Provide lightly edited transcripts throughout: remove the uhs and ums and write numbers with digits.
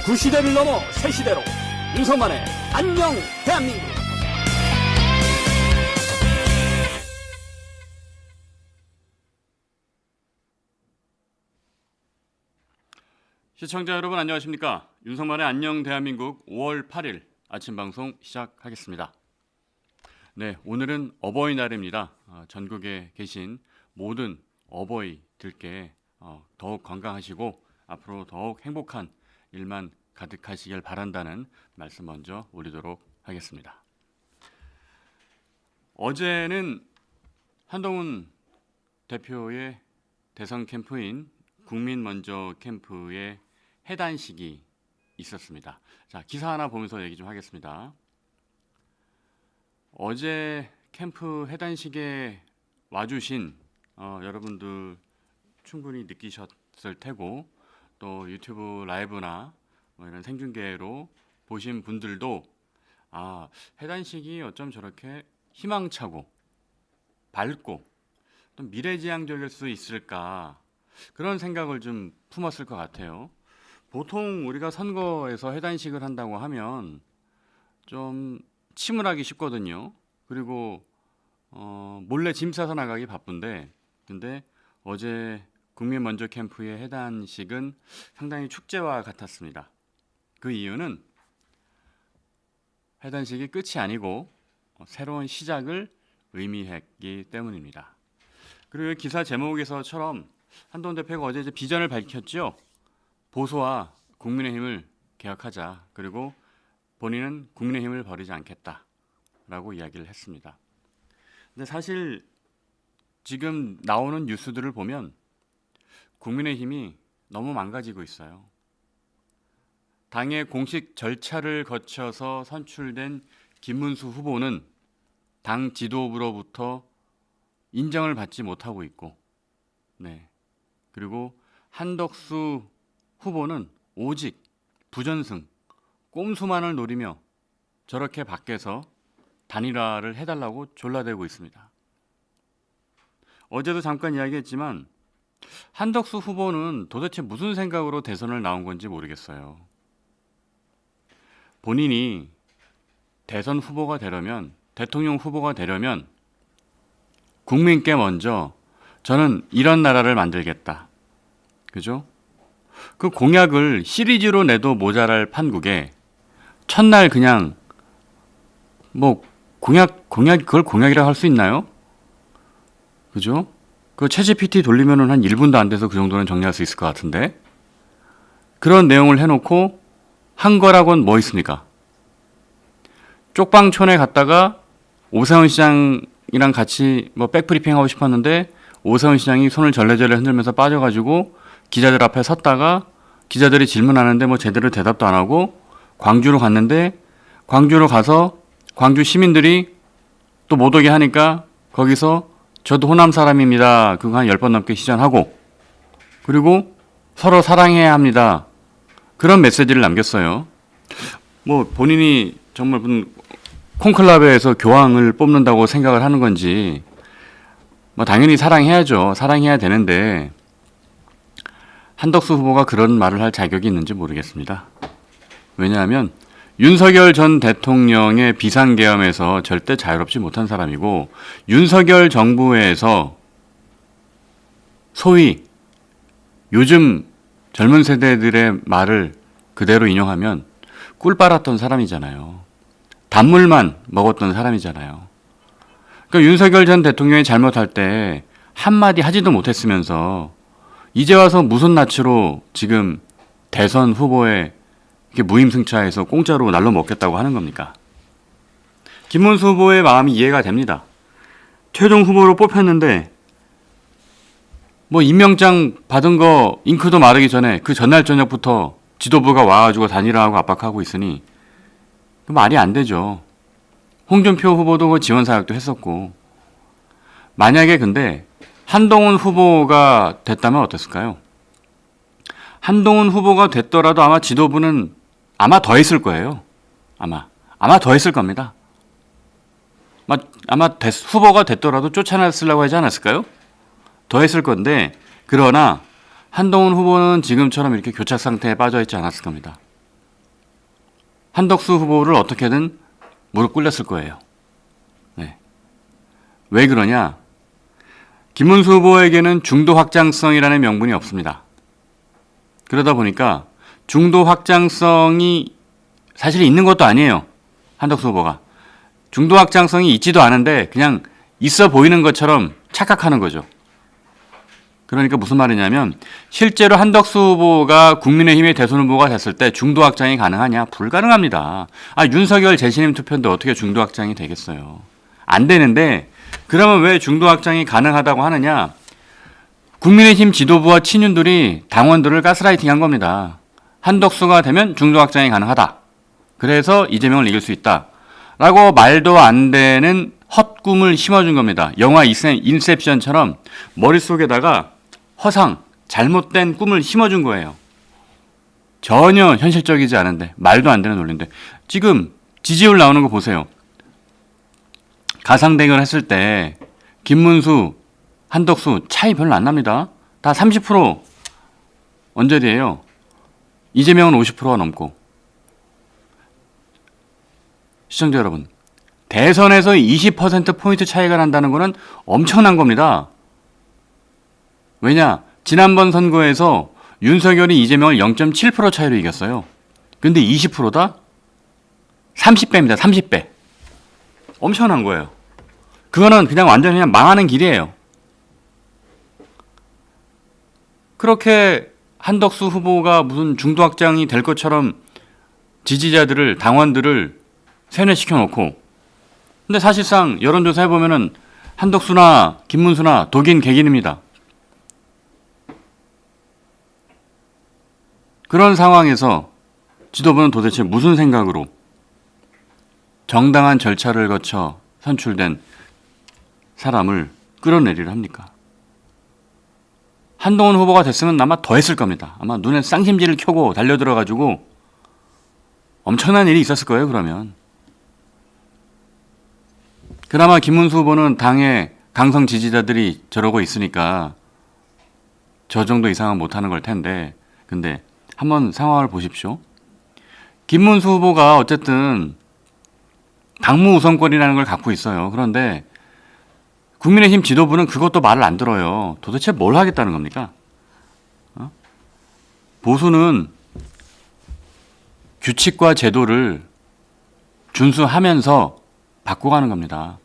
구시대를 넘어 새시대로 윤석만의 안녕 대한민국. 시청자 여러분 안녕하십니까? 윤석만의 안녕 대한민국 5월 8일 아침 방송 시작하겠습니다. 네, 오늘은 어버이날입니다. 전국에 계신 모든 어버이들께 더욱 건강하시고 앞으로 더욱 행복한 일만 가득하시길 바란다는 말씀 먼저 올리도록 하겠습니다. 어제는 한동훈 대표의 대선 캠프인 국민먼저 캠프의 해단식이 있었습니다. 자, 기사 하나 보면서 얘기 좀 하겠습니다. 어제 캠프 해단식에 와주신 여러분들 충분히 느끼셨을 테고 또 유튜브 라이브나 이런 생중계로 보신 분들도 해단식이 어쩜 저렇게 희망차고 밝고 또 미래지향적일 수 있을까 그런 생각을 좀 품었을 것 같아요. 보통 우리가 선거에서 해단식을 한다고 하면 좀 침울하기 쉽거든요. 그리고 몰래 짐 싸서 나가기 바쁜데 근데 어제 국민먼저 캠프의 해단식은 상당히 축제와 같았습니다. 그 이유는 해단식이 끝이 아니고 새로운 시작을 의미했기 때문입니다. 그리고 기사 제목에서처럼 한동훈 대표가 어제 비전을 밝혔죠. 보수와 국민의힘을 개혁하자. 그리고 본인은 국민의힘을 버리지 않겠다라고 이야기를 했습니다. 근데 사실 지금 나오는 뉴스들을 보면 국민의힘이 너무 망가지고 있어요. 당의 공식 절차를 거쳐서 선출된 김문수 후보는 당 지도부로부터 인정을 받지 못하고 있고, 그리고 한덕수 후보는 오직 부전승, 꼼수만을 노리며 저렇게 밖에서 단일화를 해달라고 졸라대고 있습니다. 어제도 잠깐 이야기했지만 한덕수 후보는 도대체 무슨 생각으로 대선을 나온 건지 모르겠어요. 본인이 대선 후보가 되려면, 대통령 후보가 되려면 국민께 먼저 저는 이런 나라를 만들겠다. 그죠? 그 공약을 시리즈로 내도 모자랄 판국에 첫날 그냥 그걸 공약이라고 할 수 있나요? 그죠? 그 챗GPT 돌리면은 한 1분도 안 돼서 그 정도는 정리할 수 있을 것 같은데 그런 내용을 해놓고 한 거라고는 뭐 있습니까? 쪽방촌에 갔다가 오세훈 시장이랑 같이 백브리핑 하고 싶었는데 오세훈 시장이 손을 절레절레 흔들면서 빠져가지고 기자들 앞에 섰다가 기자들이 질문하는데 제대로 대답도 안 하고 광주로 갔는데 광주로 가서 광주 시민들이 또 못 오게 하니까 거기서 저도 호남 사람입니다. 그거 한 10번 넘게 시전하고 그리고 서로 사랑해야 합니다. 그런 메시지를 남겼어요. 본인이 정말 무슨 콘클라베에서 교황을 뽑는다고 생각을 하는 건지 당연히 사랑해야죠. 사랑해야 되는데 한덕수 후보가 그런 말을 할 자격이 있는지 모르겠습니다. 왜냐하면 윤석열 전 대통령의 비상계엄에서 절대 자유롭지 못한 사람이고 윤석열 정부에서 소위 요즘 젊은 세대들의 말을 그대로 인용하면 꿀 빨았던 사람이잖아요. 단물만 먹었던 사람이잖아요. 그러니까 윤석열 전 대통령이 잘못할 때 한마디 하지도 못했으면서 이제 와서 무슨 낯으로 지금 대선 후보에 이렇게 무임승차해서 공짜로 날로 먹겠다고 하는 겁니까? 김문수 후보의 마음이 이해가 됩니다. 최종 후보로 뽑혔는데 임명장 받은 거 잉크도 마르기 전에 그 전날 저녁부터 지도부가 와가지고 단일화하고 압박하고 있으니 말이 안 되죠. 홍준표 후보도 그 지원 사역도 했었고 만약에 근데 한동훈 후보가 됐다면 어땠을까요? 한동훈 후보가 됐더라도 아마 지도부는 아마 더 했을 거예요. 아마 더 했을 겁니다. 아마 후보가 됐더라도 쫓아냈으려고 하지 않았을까요? 더 했을 건데 그러나 한동훈 후보는 지금처럼 이렇게 교착 상태에 빠져 있지 않았을 겁니다. 한덕수 후보를 어떻게든 무릎 꿇렸을 거예요. 네. 왜 그러냐? 김문수 후보에게는 중도 확장성이라는 명분이 없습니다. 그러다 보니까 중도 확장성이 사실 있는 것도 아니에요. 한덕수 후보가. 중도 확장성이 있지도 않은데 그냥 있어 보이는 것처럼 착각하는 거죠. 그러니까 무슨 말이냐면 실제로 한덕수 후보가 국민의힘의 대선 후보가 됐을 때 중도 확장이 가능하냐? 불가능합니다. 윤석열 재신임 투표인데 어떻게 중도 확장이 되겠어요? 안 되는데 그러면 왜 중도 확장이 가능하다고 하느냐? 국민의힘 지도부와 친윤들이 당원들을 가스라이팅한 겁니다. 한덕수가 되면 중도 확장이 가능하다. 그래서 이재명을 이길 수 있다. 라고 말도 안 되는 헛꿈을 심어준 겁니다. 영화 인셉션처럼 머릿속에다가 허상, 잘못된 꿈을 심어준 거예요. 전혀 현실적이지 않은데, 말도 안 되는 논리인데. 지금 지지율 나오는 거 보세요. 가상대결 했을 때 김문수, 한덕수 차이 별로 안 납니다. 다 30% 언저리예요. 이재명은 50%가 넘고. 시청자 여러분, 대선에서 20%포인트 차이가 난다는 것은 엄청난 겁니다. 왜냐? 지난번 선거에서 윤석열이 이재명을 0.7% 차이로 이겼어요. 근데 20%다? 30배입니다. 30배. 엄청난 거예요. 그거는 그냥 완전히 그냥 망하는 길이에요. 그렇게 한덕수 후보가 무슨 중도 확장이 될 것처럼 지지자들을, 당원들을 세뇌시켜 놓고, 근데 사실상 여론조사 해보면은 한덕수나 김문수나 독인 객인입니다. 그런 상황에서 지도부는 도대체 무슨 생각으로 정당한 절차를 거쳐 선출된 사람을 끌어내리려 합니까? 한동훈 후보가 됐으면 아마 더 했을 겁니다. 아마 눈에 쌍심지를 켜고 달려들어가지고 엄청난 일이 있었을 거예요, 그러면. 그나마 김문수 후보는 당의 강성 지지자들이 저러고 있으니까 저 정도 이상은 못하는 걸 텐데, 근데 한번 상황을 보십시오. 김문수 후보가 어쨌든 당무 우선권이라는 걸 갖고 있어요. 그런데 국민의힘 지도부는 그것도 말을 안 들어요. 도대체 뭘 하겠다는 겁니까? 보수는 규칙과 제도를 준수하면서 바꿔가는 겁니다.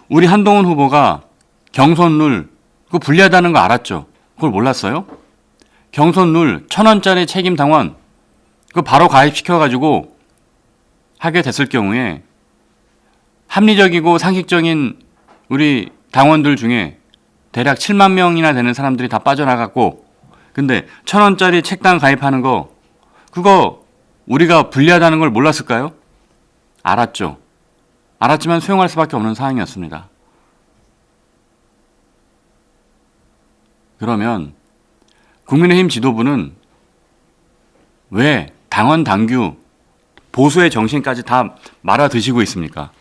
우리 한동훈 후보가 경선룰 그거 불리하다는 거 알았죠? 그걸 몰랐어요? 경선룰 1,000원짜리 책임 당원 그거 바로 가입시켜가지고 하게 됐을 경우에 합리적이고 상식적인 우리 당원들 중에 대략 7만 명이나 되는 사람들이 다 빠져나갔고, 근데 1,000원짜리 책당 가입하는 거 그거 우리가 불리하다는 걸 몰랐을까요? 알았죠. 알았지만 수용할 수밖에 없는 상황이었습니다. 그러면 국민의힘 지도부는 왜 당원 당규 보수의 정신까지 다 말아 드시고 있습니까?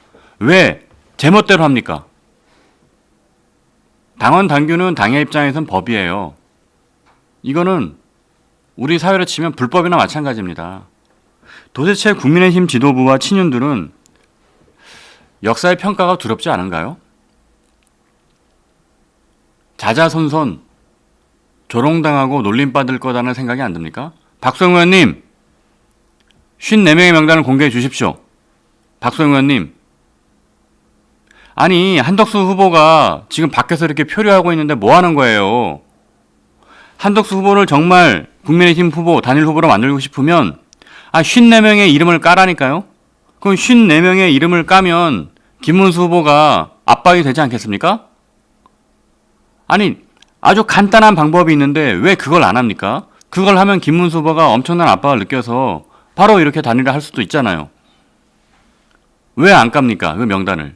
왜 제멋대로 합니까? 당원 당규는 당의 입장에선 법이에요. 이거는 우리 사회로 치면 불법이나 마찬가지입니다. 도대체 국민의힘 지도부와 친윤들은 역사의 평가가 두렵지 않은가요? 자자손손 조롱당하고 놀림받을 거다는 생각이 안 듭니까? 박수영 의원님, 54명의 명단을 공개해 주십시오. 박수영 의원님. 아니, 한덕수 후보가 지금 밖에서 이렇게 표류하고 있는데 뭐 하는 거예요? 한덕수 후보를 정말 국민의힘 후보, 단일 후보로 만들고 싶으면 54명의 이름을 까라니까요? 그럼 54명의 이름을 까면 김문수 후보가 압박이 되지 않겠습니까? 아니, 아주 간단한 방법이 있는데 왜 그걸 안 합니까? 그걸 하면 김문수 후보가 엄청난 압박을 느껴서 바로 이렇게 단일화 할 수도 있잖아요. 왜 안 깝니까? 그 명단을.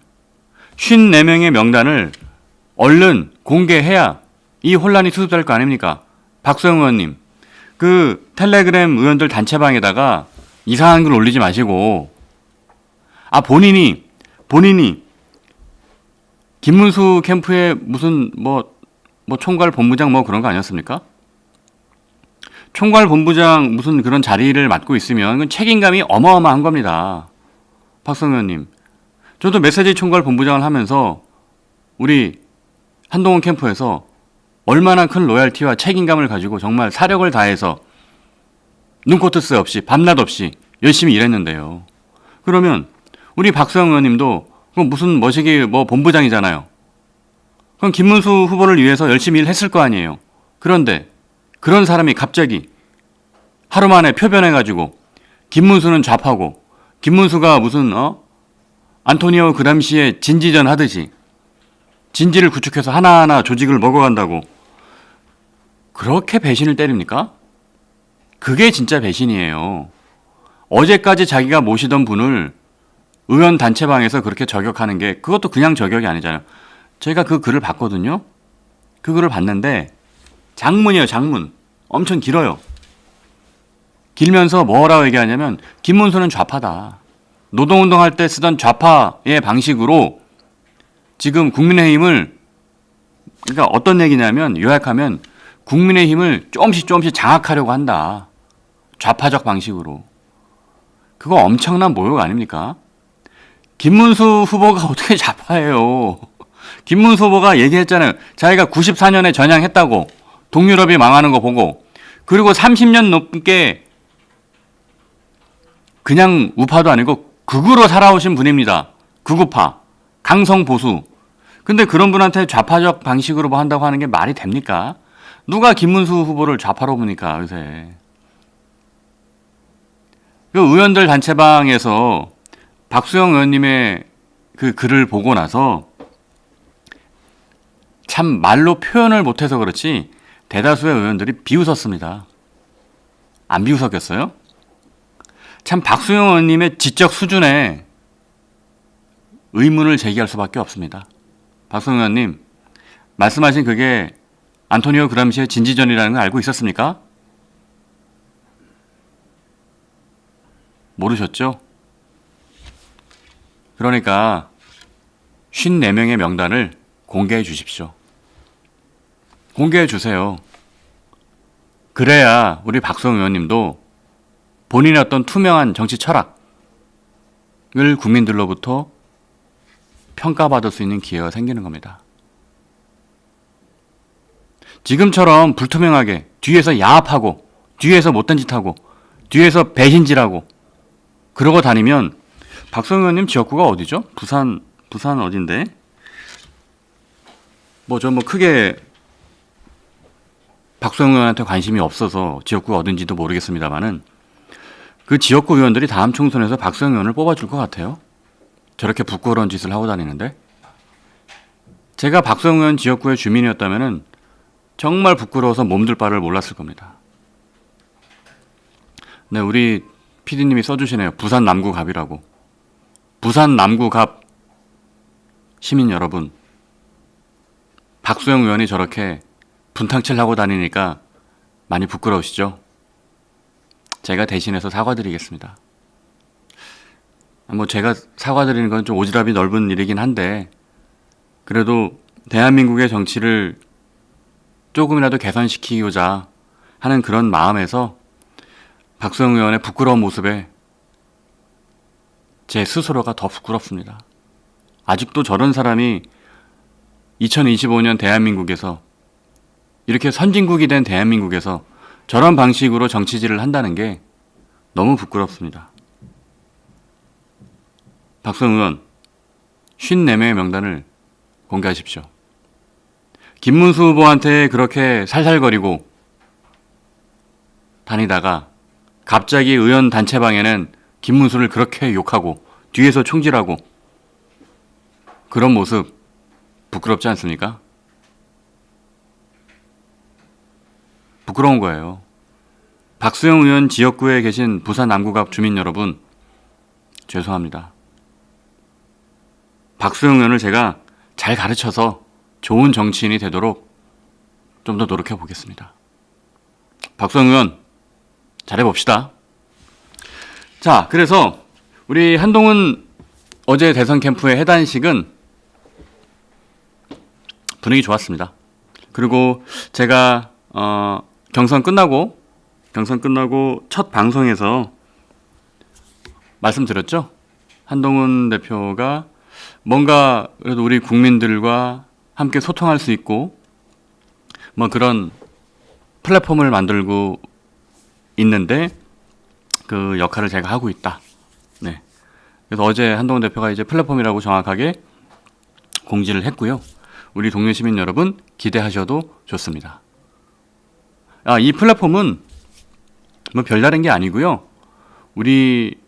54명의 명단을 얼른 공개해야 이 혼란이 수습될 거 아닙니까? 박수영 의원님, 그 텔레그램 의원들 단체방에다가 이상한 글 올리지 마시고, 본인이 김문수 캠프에 무슨 뭐 총괄 본부장 뭐 그런 거 아니었습니까? 총괄 본부장 무슨 그런 자리를 맡고 있으면 그건 책임감이 어마어마한 겁니다. 박성현 의원님. 저도 메시지 총괄 본부장을 하면서 우리 한동훈 캠프에서 얼마나 큰 로얄티와 책임감을 가지고 정말 사력을 다해서 눈코트 쓰 없이 밤낮 없이 열심히 일했는데요. 그러면 우리 박성현 의원님도 무슨 머시기 본부장이잖아요. 그럼 김문수 후보를 위해서 열심히 일했을 거 아니에요. 그런데 그런 사람이 갑자기 하루 만에 표변해가지고 김문수는 좌파고 김문수가 무슨 안토니오 그람시의 진지전 하듯이 진지를 구축해서 하나하나 조직을 먹어간다고 그렇게 배신을 때립니까? 그게 진짜 배신이에요. 어제까지 자기가 모시던 분을 의원 단체방에서 그렇게 저격하는 게 그것도 그냥 저격이 아니잖아요. 제가 그 글을 봤거든요. 그 글을 봤는데 장문이에요. 장문. 엄청 길어요. 길면서 뭐라고 얘기하냐면 김문수는 좌파다. 노동운동할 때 쓰던 좌파의 방식으로 지금 국민의힘을 그러니까 어떤 얘기냐면 요약하면 국민의힘을 조금씩 장악하려고 한다. 좌파적 방식으로. 그거 엄청난 모욕 아닙니까? 김문수 후보가 어떻게 좌파예요. 김문수 후보가 얘기했잖아요. 자기가 94년에 전향했다고. 동유럽이 망하는 거 보고. 그리고 30년 넘게 그냥 우파도 아니고 극우로 살아오신 분입니다. 극우파. 강성 보수. 근데 그런 분한테 좌파적 방식으로 뭐 한다고 하는 게 말이 됩니까? 누가 김문수 후보를 좌파로 보니까 요새. 그 의원들 단체방에서 박수영 의원님의 그 글을 보고 나서 참 말로 표현을 못해서 그렇지 대다수의 의원들이 비웃었습니다. 안 비웃었겠어요? 참 박수영 의원님의 지적 수준에 의문을 제기할 수밖에 없습니다. 박수영 의원님, 말씀하신 그게 안토니오 그람시의 진지전이라는 걸 알고 있었습니까? 모르셨죠? 그러니까 54명의 명단을 공개해 주십시오. 공개해 주세요. 그래야 우리 박수영 의원님도 본인의 어떤 투명한 정치 철학을 국민들로부터 평가받을 수 있는 기회가 생기는 겁니다. 지금처럼 불투명하게 뒤에서 야합하고 뒤에서 못된 짓하고 뒤에서 배신질하고 그러고 다니면 박성현 의원님 지역구가 어디죠? 부산 어딘데? 저 크게 박성현 의원한테 관심이 없어서 지역구가 어딘지도 모르겠습니다만은 그 지역구 의원들이 다음 총선에서 박성현 의원을 뽑아줄 것 같아요. 저렇게 부끄러운 짓을 하고 다니는데. 제가 박성현 의원 지역구의 주민이었다면은 정말 부끄러워서 몸둘 바를 몰랐을 겁니다. 네, 우리 PD님이 써주시네요. 부산 남구갑이라고. 부산 남구갑 시민 여러분, 박수영 의원이 저렇게 분탕치를 하고 다니니까 많이 부끄러우시죠? 제가 대신해서 사과드리겠습니다. 제가 사과드리는 건 좀 오지랖이 넓은 일이긴 한데 그래도 대한민국의 정치를 조금이라도 개선시키고자 하는 그런 마음에서 박수영 의원의 부끄러운 모습에 제 스스로가 더 부끄럽습니다. 아직도 저런 사람이 2025년 대한민국에서 이렇게 선진국이 된 대한민국에서 저런 방식으로 정치질을 한다는 게 너무 부끄럽습니다. 박수영 의원 54명의 명단을 공개하십시오. 김문수 후보한테 그렇게 살살거리고 다니다가 갑자기 의원 단체방에는 김문수를 그렇게 욕하고 뒤에서 총질하고 그런 모습 부끄럽지 않습니까? 부끄러운 거예요. 박수영 의원 지역구에 계신 부산 남구갑 주민 여러분, 죄송합니다. 박수영 의원을 제가 잘 가르쳐서 좋은 정치인이 되도록 좀 더 노력해 보겠습니다. 박수영 의원, 잘해봅시다. 자, 그래서 우리 한동훈 어제 대선 캠프의 해단식은 분위기 좋았습니다. 그리고 제가 경선 끝나고 경선 끝나고 첫 방송에서 말씀드렸죠. 한동훈 대표가 뭔가 그래도 우리 국민들과 함께 소통할 수 있고 뭐 그런 플랫폼을 만들고 있는데 그 역할을 제가 하고 있다. 네. 그래서 어제 한동훈 대표가 이제 플랫폼이라고 정확하게 공지를 했고요. 우리 동료 시민 여러분 기대하셔도 좋습니다. 이 플랫폼은 뭐 별다른 게 아니고요. 우리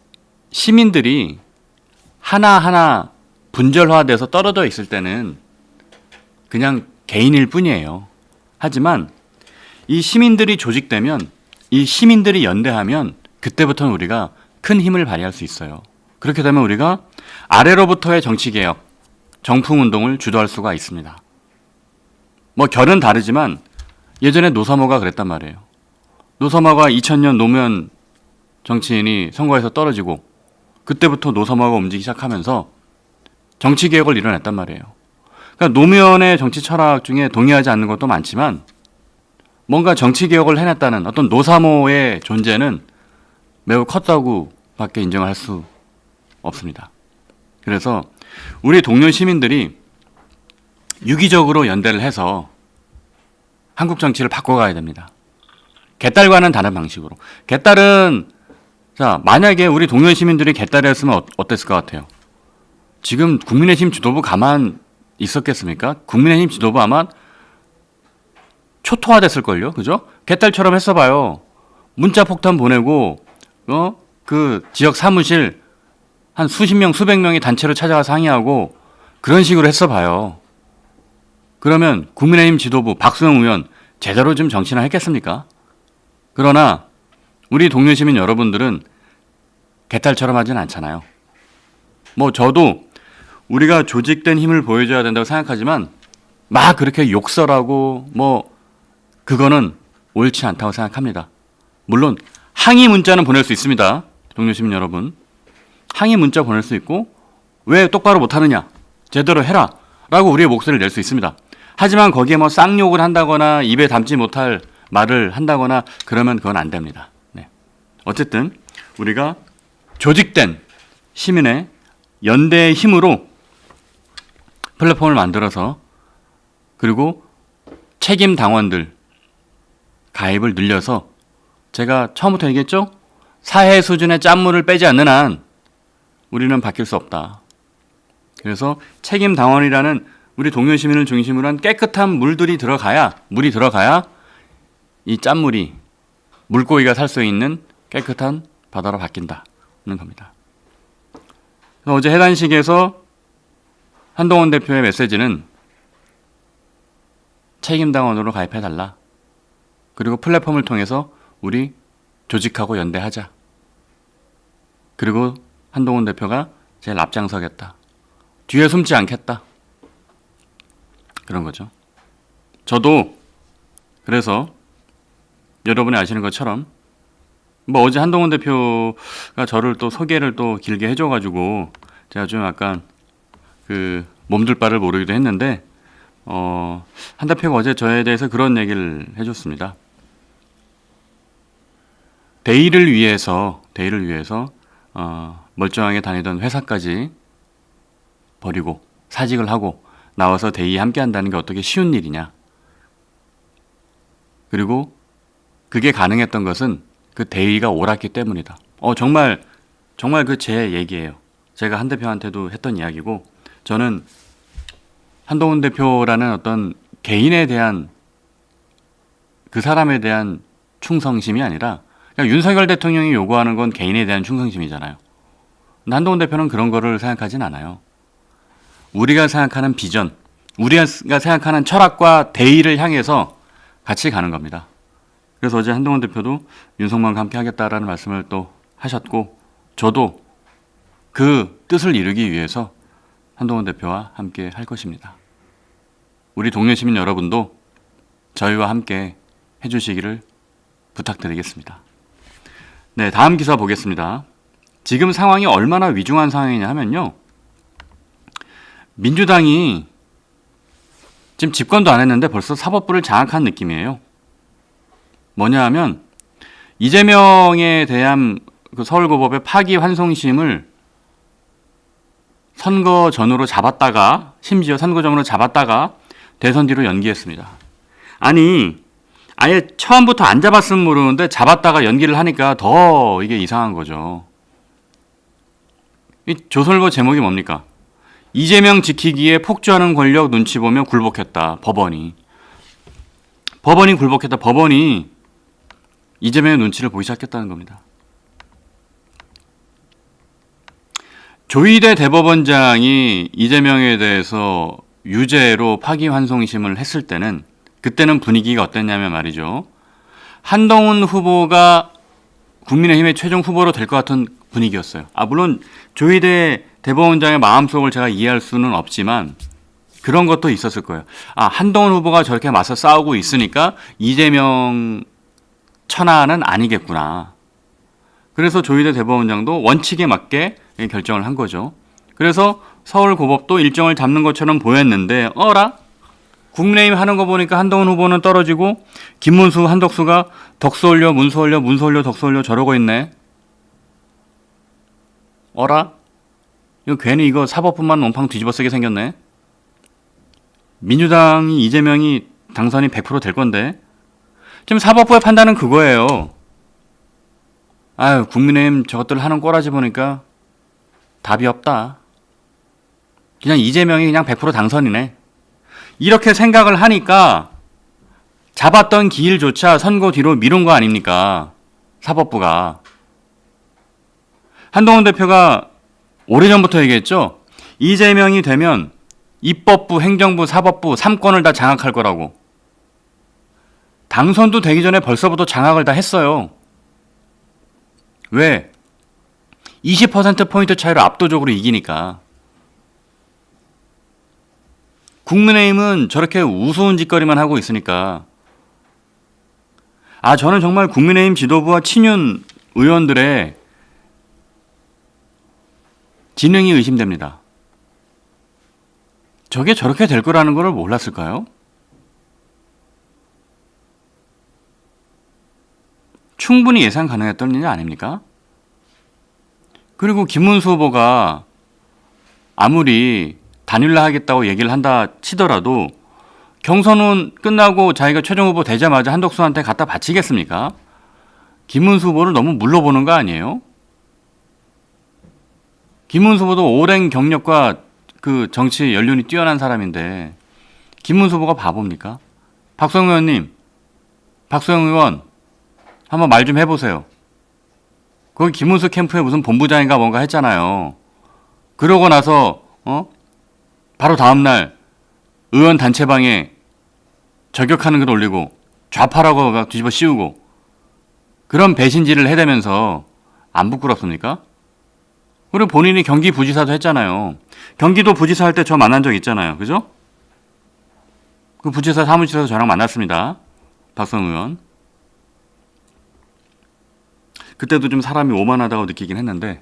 시민들이 하나하나 분절화돼서 떨어져 있을 때는 그냥 개인일 뿐이에요. 하지만 이 시민들이 조직되면, 이 시민들이 연대하면 그때부터는 우리가 큰 힘을 발휘할 수 있어요. 그렇게 되면 우리가 아래로부터의 정치개혁, 정풍운동을 주도할 수가 있습니다. 뭐 결은 다르지만 예전에 노사모가 그랬단 말이에요. 노사모가 2000년 노무현 정치인이 선거에서 떨어지고 그때부터 노사모가 움직이기 시작하면서 정치개혁을 이뤄냈단 말이에요. 그러니까 노무현의 정치 철학 중에 동의하지 않는 것도 많지만 뭔가 정치개혁을 해냈다는 어떤 노사모의 존재는 매우 컸다고 밖에 인정할 수 없습니다. 그래서 우리 동료 시민들이 유기적으로 연대를 해서 한국 정치를 바꿔가야 됩니다. 개딸과는 다른 방식으로. 개딸은 자 만약에 우리 동료 시민들이 개딸이었으면 어땠을 것 같아요? 지금 국민의힘 지도부 가만 있었겠습니까? 국민의힘 지도부 아마 초토화됐을걸요, 그죠? 개딸처럼 했어봐요. 문자 폭탄 보내고 그 지역 사무실 한 수십 명, 수백 명이 단체로 찾아가서 항의하고 그런 식으로 했어봐요. 그러면 국민의힘 지도부 박수영 의원 제대로 좀 정치나 했겠습니까? 그러나 우리 동료 시민 여러분들은 개딸처럼 하진 않잖아요. 뭐 저도 우리가 조직된 힘을 보여줘야 된다고 생각하지만 막 그렇게 욕설하고 뭐 그거는 옳지 않다고 생각합니다. 물론 항의 문자는 보낼 수 있습니다. 동료 시민 여러분. 항의 문자 보낼 수 있고 왜 똑바로 못하느냐 제대로 해라 라고 우리의 목소리를 낼 수 있습니다. 하지만 거기에 뭐 쌍욕을 한다거나 입에 담지 못할 말을 한다거나 그러면 그건 안 됩니다. 네. 어쨌든 우리가 조직된 시민의 연대의 힘으로 플랫폼을 만들어서 그리고 책임 당원들 가입을 늘려서 제가 처음부터 얘기했죠? 사회 수준의 짠물을 빼지 않는 한 우리는 바뀔 수 없다. 그래서 책임 당원이라는 우리 동료 시민을 중심으로 한 깨끗한 물이 들어가야 이 짠물이 물고기가 살 수 있는 깨끗한 바다로 바뀐다는 겁니다. 어제 해단식에서 한동훈 대표의 메시지는 책임당원으로 가입해달라. 그리고 플랫폼을 통해서 우리 조직하고 연대하자. 그리고 한동훈 대표가 제일 앞장서겠다. 뒤에 숨지 않겠다. 그런 거죠. 저도 그래서 여러분이 아시는 것처럼 뭐 어제 한동훈 대표가 저를 또 소개를 또 길게 해줘가지고 제가 좀 약간 그 몸둘 바를 모르기도 했는데 한 대표가 어제 저에 대해서 그런 얘기를 해줬습니다. 대의를 위해서 멀쩡하게 다니던 회사까지 버리고 사직을 하고 나와서 대의 함께 한다는 게 어떻게 쉬운 일이냐. 그리고 그게 가능했던 것은 그 대의가 옳았기 때문이다. 정말 그 제 얘기예요. 제가 한 대표한테도 했던 이야기고 저는 한동훈 대표라는 어떤 개인에 대한 그 사람에 대한 충성심이 아니라 그냥 윤석열 대통령이 요구하는 건 개인에 대한 충성심이잖아요. 근데 한동훈 대표는 그런 거를 생각하진 않아요. 우리가 생각하는 비전, 우리가 생각하는 철학과 대의를 향해서 같이 가는 겁니다. 그래서 어제 한동훈 대표도 윤석만과 함께 하겠다라는 말씀을 또 하셨고 저도 그 뜻을 이루기 위해서 한동훈 대표와 함께 할 것입니다. 우리 동료 시민 여러분도 저희와 함께 해주시기를 부탁드리겠습니다. 네, 다음 기사 보겠습니다. 지금 상황이 얼마나 위중한 상황이냐 하면요. 민주당이 지금 집권도 안 했는데 벌써 사법부를 장악한 느낌이에요. 뭐냐 하면 이재명에 대한 그 서울고법의 파기환송심을 선거 전으로 잡았다가, 심지어 선거 전으로 잡았다가 대선 뒤로 연기했습니다. 아니, 아예 처음부터 안 잡았으면 모르는데 잡았다가 연기를 하니까 더 이게 이상한 거죠. 이 조선일보 제목이 뭡니까? 이재명 지키기에 폭주하는 권력 눈치 보며 굴복했다. 법원이 굴복했다. 법원이 이재명의 눈치를 보기 시작했다는 겁니다. 조희대 대법원장이 이재명에 대해서 유죄로 파기환송심을 했을 때는, 그때는 분위기가 어땠냐면 말이죠. 한동훈 후보가 국민의힘의 최종 후보로 될 것 같은 분위기였어요. 물론 조희대 대법원장의 마음속을 제가 이해할 수는 없지만 그런 것도 있었을 거예요. 한동훈 후보가 저렇게 맞서 싸우고 있으니까 이재명 천하는 아니겠구나. 그래서 조희대 대법원장도 원칙에 맞게 결정을 한 거죠. 그래서 서울고법도 일정을 잡는 것처럼 보였는데 어라? 국민의힘 하는 거 보니까 한동훈 후보는 떨어지고 김문수, 한덕수가 덕수 올려, 문수 올려, 문수 올려, 덕수 올려 저러고 있네. 어라? 이거 괜히 이거 사법부만 온팡 뒤집어 쓰게 생겼네. 민주당이 이재명이 당선이 100% 될 건데 지금 사법부의 판단은 그거예요. 국민의힘 저것들 하는 꼬라지 보니까 답이 없다. 그냥 이재명이 그냥 100% 당선이네. 이렇게 생각을 하니까 잡았던 기일조차 선거 뒤로 미룬 거 아닙니까? 사법부가. 한동훈 대표가 오래전부터 얘기했죠. 이재명이 되면 입법부, 행정부, 사법부 3권을 다 장악할 거라고. 당선도 되기 전에 벌써부터 장악을 다 했어요. 왜? 20%포인트 차이로 압도적으로 이기니까. 국민의힘은 저렇게 우스운 짓거리만 하고 있으니까. 저는 정말 국민의힘 지도부와 친윤 의원들의 지능이 의심됩니다. 저게 저렇게 될 거라는 걸 몰랐을까요? 충분히 예상 가능했던 일 아닙니까? 그리고 김문수 후보가 아무리 단일화 하겠다고 얘기를 한다 치더라도 경선은 끝나고 자기가 최종 후보 되자마자 한덕수한테 갖다 바치겠습니까? 김문수 후보를 너무 물러보는 거 아니에요? 김문수 후보도 오랜 경력과 그 정치 연륜이 뛰어난 사람인데 김문수 후보가 바보입니까? 박성영 의원님, 박성영 의원 한번 말 좀 해보세요. 거기 김문수 캠프에 무슨 본부장인가 뭔가 했잖아요. 그러고 나서 바로 다음날 의원 단체방에 저격하는 글 올리고 좌파라고 막 뒤집어 씌우고 그런 배신질을 해대면서 안 부끄럽습니까? 그리고 본인이 경기부지사도 했잖아요. 경기도 부지사 할 때 저 만난 적 있잖아요. 그죠? 그 부지사 사무실에서 저랑 만났습니다. 박성 의원. 그때도 좀 사람이 오만하다고 느끼긴 했는데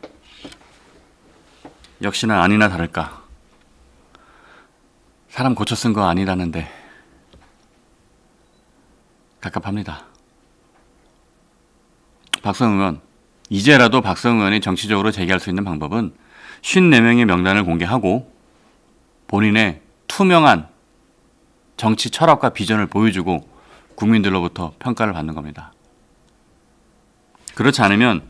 역시나 아니나 다를까. 사람 고쳐 쓴 거 아니라는데 갑갑합니다. 박성 의원, 이제라도 박성 의원이 정치적으로 제기할 수 있는 방법은 54명의 명단을 공개하고 본인의 투명한 정치 철학과 비전을 보여주고 국민들로부터 평가를 받는 겁니다. 그렇지 않으면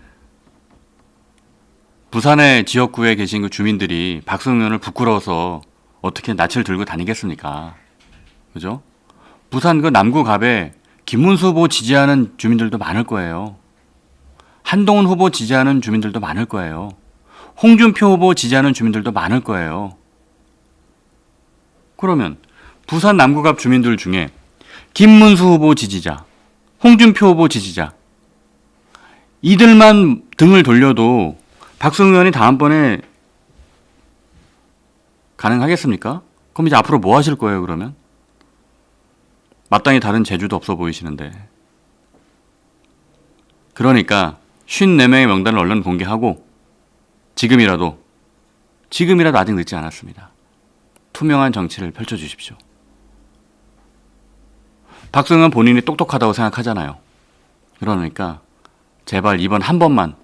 부산의 지역구에 계신 그 주민들이 박성 의원을 부끄러워서 어떻게 낯을 들고 다니겠습니까? 그죠? 부산 그 남구갑에 김문수 후보 지지하는 주민들도 많을 거예요. 한동훈 후보 지지하는 주민들도 많을 거예요. 홍준표 후보 지지하는 주민들도 많을 거예요. 그러면 부산 남구갑 주민들 중에 김문수 후보 지지자, 홍준표 후보 지지자 이들만 등을 돌려도 박성 의원이 다음번에 가능하겠습니까? 그럼 이제 앞으로 뭐 하실 거예요, 그러면? 마땅히 다른 재주도 없어 보이시는데. 그러니까 54명의 명단을 얼른 공개하고 지금이라도 아직 늦지 않았습니다. 투명한 정치를 펼쳐주십시오. 박성 의원 본인이 똑똑하다고 생각하잖아요. 그러니까 제발 이번 한 번만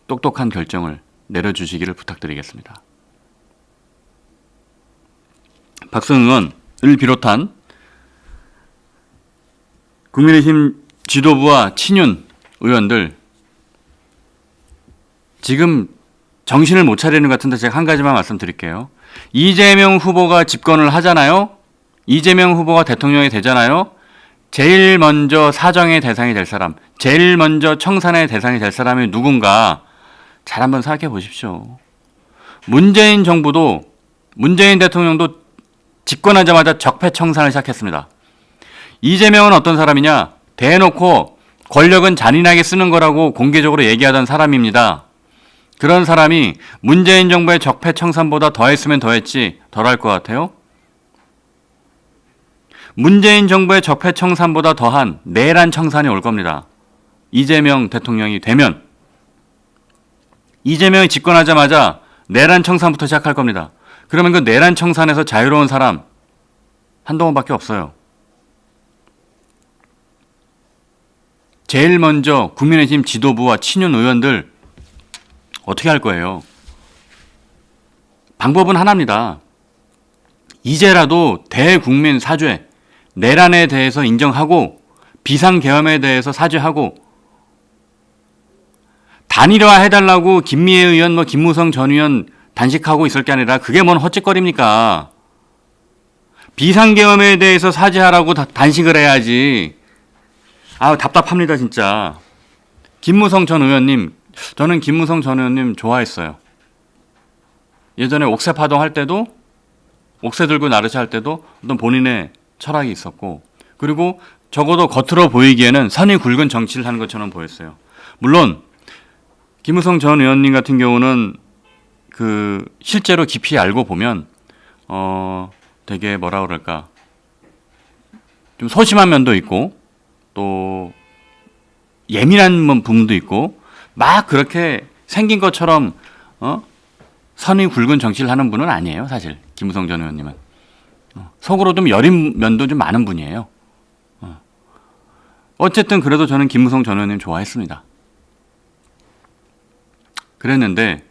똑똑한 결정을 내려주시기를 부탁드리겠습니다. 박수영 의원을 비롯한 국민의힘 지도부와 친윤 의원들 지금 정신을 못 차리는 것 같은데 제가 한 가지만 말씀드릴게요. 이재명 후보가 집권을 하잖아요. 이재명 후보가 대통령이 되잖아요. 제일 먼저 사정의 대상이 될 사람, 제일 먼저 청산의 대상이 될 사람이 누군가 잘 한번 생각해 보십시오. 문재인 대통령도 집권하자마자 적폐청산을 시작했습니다. 이재명은 어떤 사람이냐? 대놓고 권력은 잔인하게 쓰는 거라고 공개적으로 얘기하던 사람입니다. 그런 사람이 문재인 정부의 적폐청산보다 더했으면 더했지 덜 할 것 같아요? 문재인 정부의 적폐청산보다 더한 내란 청산이 올 겁니다. 이재명 대통령이 되면 이재명이 집권하자마자 내란 청산부터 시작할 겁니다. 그러면 그 내란 청산에서 자유로운 사람 한동훈밖에 없어요. 제일 먼저 국민의힘 지도부와 친윤 의원들 어떻게 할 거예요? 방법은 하나입니다. 이제라도 대국민 사죄, 내란에 대해서 인정하고 비상계엄에 대해서 사죄하고 단일화 해달라고 김미애 의원, 김무성 전 의원 단식하고 있을 게 아니라 그게 뭔 헛짓거리입니까? 비상계엄에 대해서 사죄하라고 단식을 해야지. 답답합니다 진짜. 김무성 전 의원님, 저는 김무성 전 의원님 좋아했어요. 예전에 옥새 파동 할 때도, 옥새 들고 나르시 할 때도 어떤 본인의 철학이 있었고, 그리고 적어도 겉으로 보이기에는 선이 굵은 정치를 하는 것처럼 보였어요. 물론 김무성 전 의원님 같은 경우는 실제로 깊이 알고 보면 되게 뭐라 그럴까, 좀 소심한 면도 있고 또 예민한 부분도 있고 막 그렇게 생긴 것처럼 선이 굵은 정치를 하는 분은 아니에요. 사실 김무성 전 의원님은 속으로 좀 여린 면도 좀 많은 분이에요. 어쨌든 그래도 저는 김무성 전 의원님 좋아했습니다. 그랬는데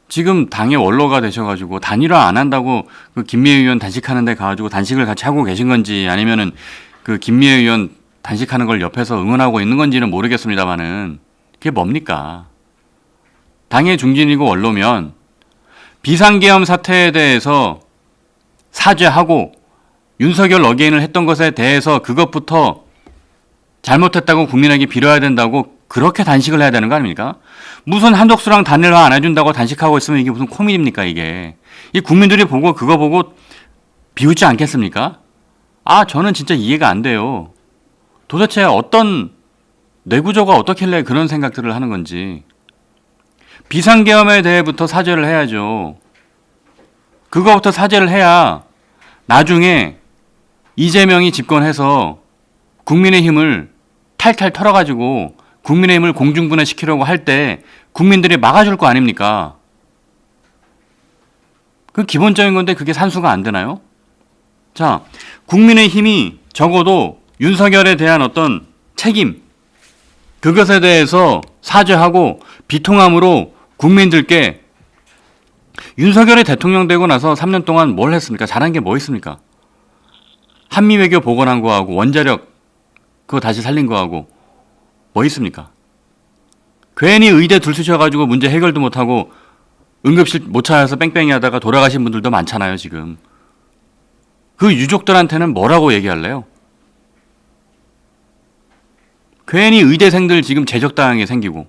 지금 당의 원로가 되셔가지고 단일화 안 한다고 그 김미애 의원 단식하는 데 가가지고 단식을 같이 하고 계신 건지 아니면은 그 김미애 의원 단식하는 걸 옆에서 응원하고 있는 건지는 모르겠습니다만은 그게 뭡니까? 당의 중진이고 원로면 비상계엄 사태에 대해서 사죄하고 윤석열 어게인을 했던 것에 대해서 그것부터 잘못했다고 국민에게 빌어야 된다고 그렇게 단식을 해야 되는 거 아닙니까? 무슨 한독수랑 단일화 안 해준다고 단식하고 있으면 이게 무슨 코미디입니까 이게? 이 국민들이 보고 그거 보고 비웃지 않겠습니까? 저는 진짜 이해가 안 돼요. 도대체 어떤 뇌구조가 어떻길래 그런 생각들을 하는 건지. 비상계엄에 대해부터 사죄를 해야죠. 그거부터 사죄를 해야 나중에 이재명이 집권해서 국민의힘을 탈탈 털어가지고 국민의힘을 공중분해시키려고 할 때 국민들이 막아줄 거 아닙니까? 그 기본적인 건데 그게 산수가 안 되나요? 자, 국민의힘이 적어도 윤석열에 대한 어떤 책임, 그것에 대해서 사죄하고 비통함으로 국민들께 윤석열이 대통령 되고 나서 3년 동안 뭘 했습니까? 잘한 게 뭐 있습니까? 한미외교 복원한 거하고 원자력 그거 다시 살린 거하고 뭐 있습니까? 괜히 의대 들쑤셔가지고 문제 해결도 못하고 응급실 못 찾아서 뺑뺑이 하다가 돌아가신 분들도 많잖아요 지금. 그 유족들한테는 뭐라고 얘기할래요? 괜히 의대생들 지금 제적당하게 생기고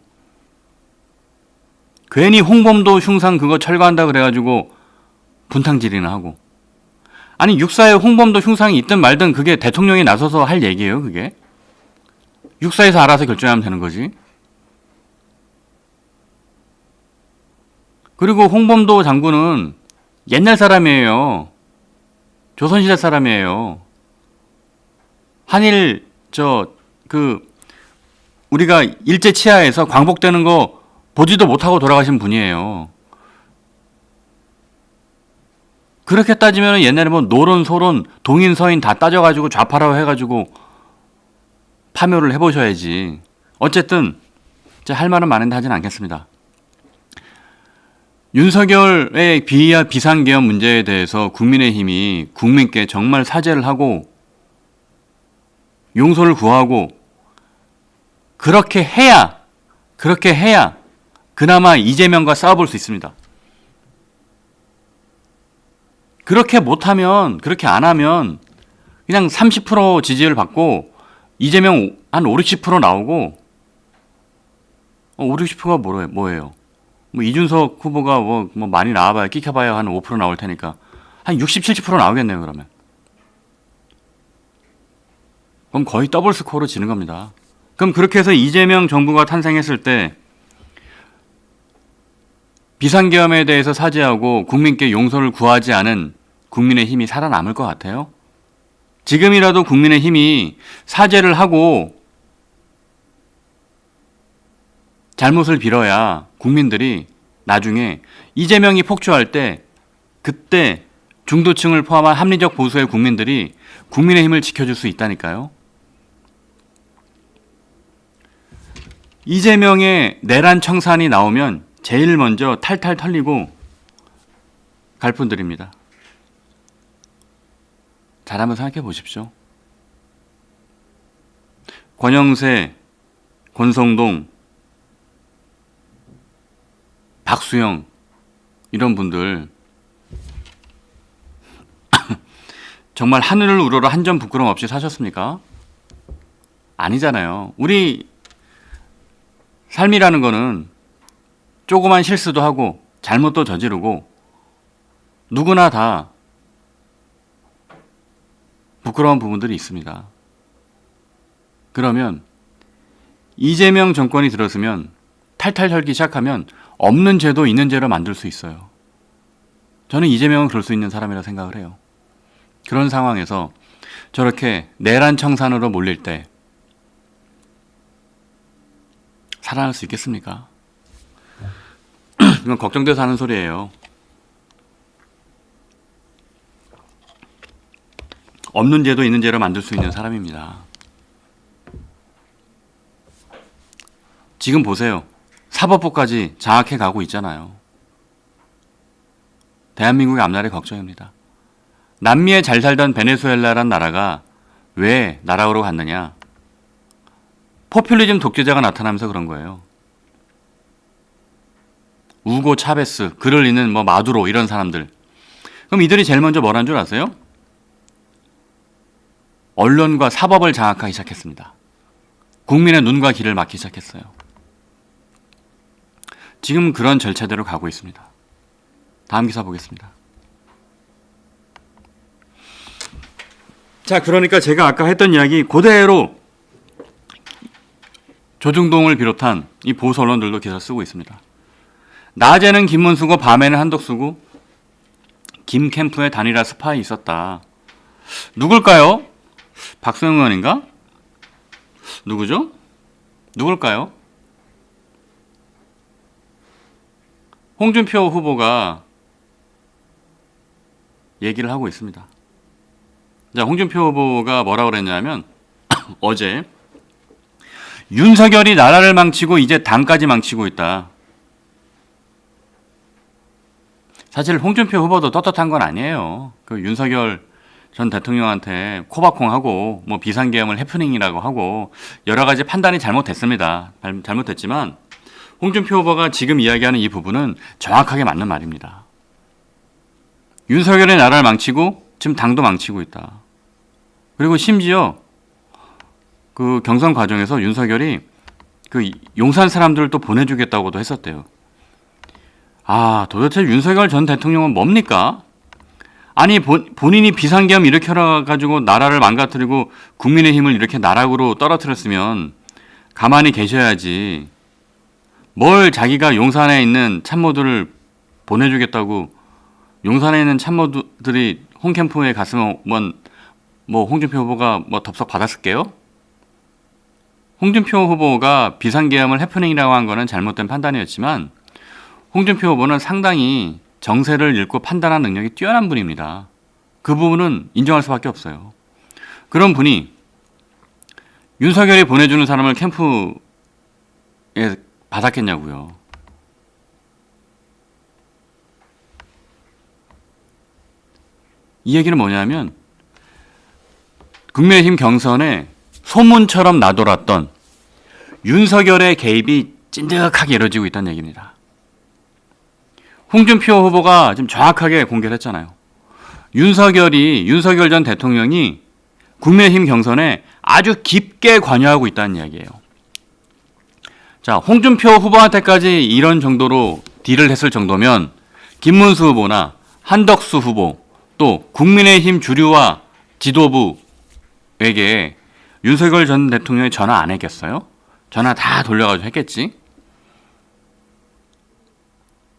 괜히 홍범도 흉상 그거 철거한다 그래가지고 분탕질이나 하고. 아니 육사에 홍범도 흉상이 있든 말든 그게 대통령이 나서서 할 얘기예요 그게? 육사에서 알아서 결정하면 되는 거지. 그리고 홍범도 장군은 옛날 사람이에요. 조선시대 사람이에요. 한일 우리가 일제 치하에서 광복되는 거 보지도 못하고 돌아가신 분이에요. 그렇게 따지면 옛날에 뭐 노론, 소론, 동인, 서인 다 따져가지고 좌파라고 해가지고 파묘를 해보셔야지. 어쨌든 제가 할 말은 많은데 하진 않겠습니다. 윤석열의 비상계엄 문제에 대해서 국민의힘이 국민께 정말 사죄를 하고 용서를 구하고 그렇게 해야 그나마 이재명과 싸워볼 수 있습니다. 그렇게 못하면, 그렇게 안 하면 그냥 30% 지지를 받고 이재명 한 5, 60% 나오고 5, 60%가 뭐예요? 뭐 이준석 후보가 뭐 많이 나와봐야 끼켜봐야 한 5% 나올 테니까 한 60, 70% 나오겠네요. 그러면 그럼 거의 더블 스코어로 지는 겁니다. 그럼 그렇게 해서 이재명 정부가 탄생했을 때 비상계엄에 대해서 사죄하고 국민께 용서를 구하지 않은 국민의힘이 살아남을 것 같아요? 지금이라도 국민의힘이 사죄를 하고 잘못을 빌어야 국민들이 나중에 이재명이 폭주할 때 그때 중도층을 포함한 합리적 보수의 국민들이 국민의힘을 지켜줄 수 있다니까요. 이재명의 내란 청산이 나오면 제일 먼저 탈탈 털리고 갈 분들입니다. 잘 한번 생각해 보십시오. 권영세, 권성동, 박수영 이런 분들 정말 하늘을 우러러 한 점 부끄럼 없이 사셨습니까? 아니잖아요. 우리 삶이라는 거는 조그만 실수도 하고 잘못도 저지르고 누구나 다 부끄러운 부분들이 있습니다. 그러면 이재명 정권이 들었으면 탈탈 털기 시작하면 없는 죄도 있는 죄로 만들 수 있어요. 저는 이재명은 그럴 수 있는 사람이라 생각을 해요. 그런 상황에서 저렇게 내란 청산으로 몰릴 때 살아날 수 있겠습니까? 이건 걱정돼서 하는 소리예요. 없는 죄도 있는 죄로 만들 수 있는 사람입니다. 지금 보세요. 사법부까지 장악해 가고 있잖아요. 대한민국의 앞날이 걱정입니다. 남미에 잘 살던 베네수엘라란 나라가 왜 나락으로 갔느냐? 포퓰리즘 독재자가 나타나면서 그런 거예요. 우고 차베스, 글을 읽는 마두로 이런 사람들. 그럼 이들이 제일 먼저 뭘 한 줄 아세요? 언론과 사법을 장악하기 시작했습니다. 국민의 눈과 귀를 막기 시작했어요. 지금 그런 절차대로 가고 있습니다. 다음 기사 보겠습니다. 자, 그러니까 제가 아까 했던 이야기 그대로 조중동을 비롯한 이 보수 언론들도 기사 쓰고 있습니다. 낮에는 김문수고 밤에는 한덕수고 김 캠프에 단일화 스파이 있었다. 누굴까요? 박수영 의원인가? 누구죠? 누굴까요? 홍준표 후보가 얘기를 하고 있습니다. 자, 홍준표 후보가 뭐라고 그랬냐면 어제 윤석열이 나라를 망치고 이제 당까지 망치고 있다. 사실 홍준표 후보도 떳떳한 건 아니에요. 그 윤석열 전 대통령한테 코바콩하고 비상계엄을 해프닝이라고 하고 여러 가지 판단이 잘못됐습니다. 잘못됐지만 홍준표 후보가 지금 이야기하는 이 부분은 정확하게 맞는 말입니다. 윤석열의 나라를 망치고 지금 당도 망치고 있다. 그리고 심지어 그 경선 과정에서 윤석열이 그 용산 사람들을 또 보내주겠다고도 했었대요. 아, 도대체 윤석열 전 대통령은 뭡니까? 아니 본인이 비상계엄 일으켜가지고 나라를 망가뜨리고 국민의힘을 이렇게 나락으로 떨어뜨렸으면 가만히 계셔야지. 뭘 자기가 용산에 있는 참모들을 보내주겠다고 용산에 있는 참모들이 홍캠프에 갔으면 홍준표 후보가 덥석 받았을게요? 홍준표 후보가 비상계엄을 해프닝이라고 한 거는 잘못된 판단이었지만 홍준표 후보는 상당히 정세를 읽고 판단하는 능력이 뛰어난 분입니다. 그 부분은 인정할 수밖에 없어요. 그런 분이 윤석열이 보내주는 사람을 캠프 받았겠냐고요. 이 얘기는 뭐냐면 국민의힘 경선에 소문처럼 나돌았던 윤석열의 개입이 찐득하게 이루어지고 있다는 얘기입니다. 홍준표 후보가 지금 정확하게 공개를 했잖아요. 윤석열 전 대통령이 국민의힘 경선에 아주 깊게 관여하고 있다는 이야기예요. 자, 홍준표 후보한테까지 이런 정도로 딜을 했을 정도면 김문수 후보나 한덕수 후보 또 국민의힘 주류와 지도부에게 윤석열 전 대통령이 전화 안 했겠어요? 전화 다 돌려가지고 했겠지?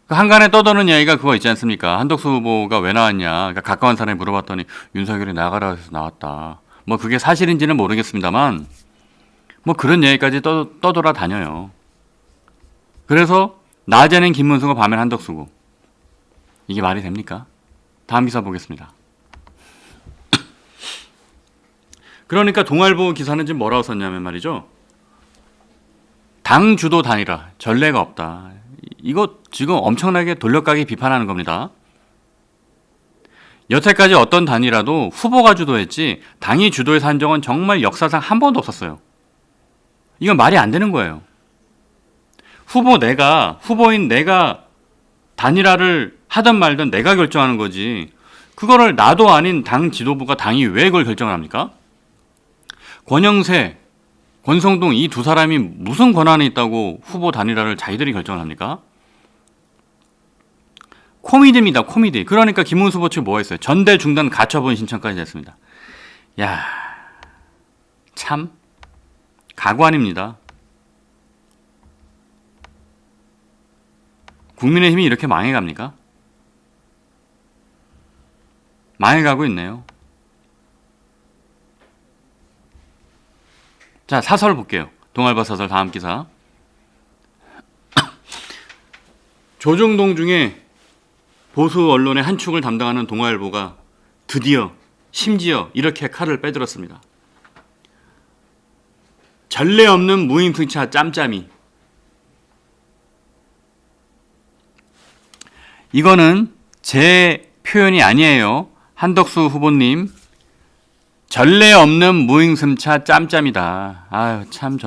그 한간에 떠도는 이야기가 그거 있지 않습니까? 한덕수 후보가 왜 나왔냐? 그러니까 가까운 사람이 물어봤더니 윤석열이 나가라 해서 나왔다. 뭐 그게 사실인지는 모르겠습니다만 뭐 그런 얘기까지 떠돌아다녀요. 그래서 낮에는 김문수고 밤에는 한덕수고 이게 말이 됩니까? 다음 기사 보겠습니다. 그러니까 동아일보 기사는 지금 뭐라고 썼냐면 말이죠. 당 주도 단일화 전례가 없다. 이거 지금 엄청나게 돌려가기 비판하는 겁니다. 여태까지 어떤 단일화도 후보가 주도했지 당이 주도해서 한 적은 정말 역사상 한 번도 없었어요. 이건 말이 안 되는 거예요. 후보인 내가 단일화를 하든 말든 내가 결정하는 거지. 그거를 나도 아닌 당 지도부가 당이 왜 그걸 결정을 합니까? 권영세, 권성동 이 두 사람이 무슨 권한이 있다고 후보 단일화를 자기들이 결정을 합니까? 코미디입니다. 코미디. 그러니까 김문수 후보 측 뭐 했어요? 전대 중단 가처분 신청까지 했습니다. 야, 참 가관입니다. 국민의힘이 이렇게 망해갑니까? 망해가고 있네요. 자, 사설 볼게요. 동아일보 사설 다음 기사. 조중동 중에 보수 언론의 한 축을 담당하는 동아일보가 심지어 이렇게 칼을 빼들었습니다. 전례 없는 무임승차 짬짬이. 이거는 제 표현이 아니에요. 한덕수 후보님. 전례 없는 무임승차 짬짬이다. 아유, 참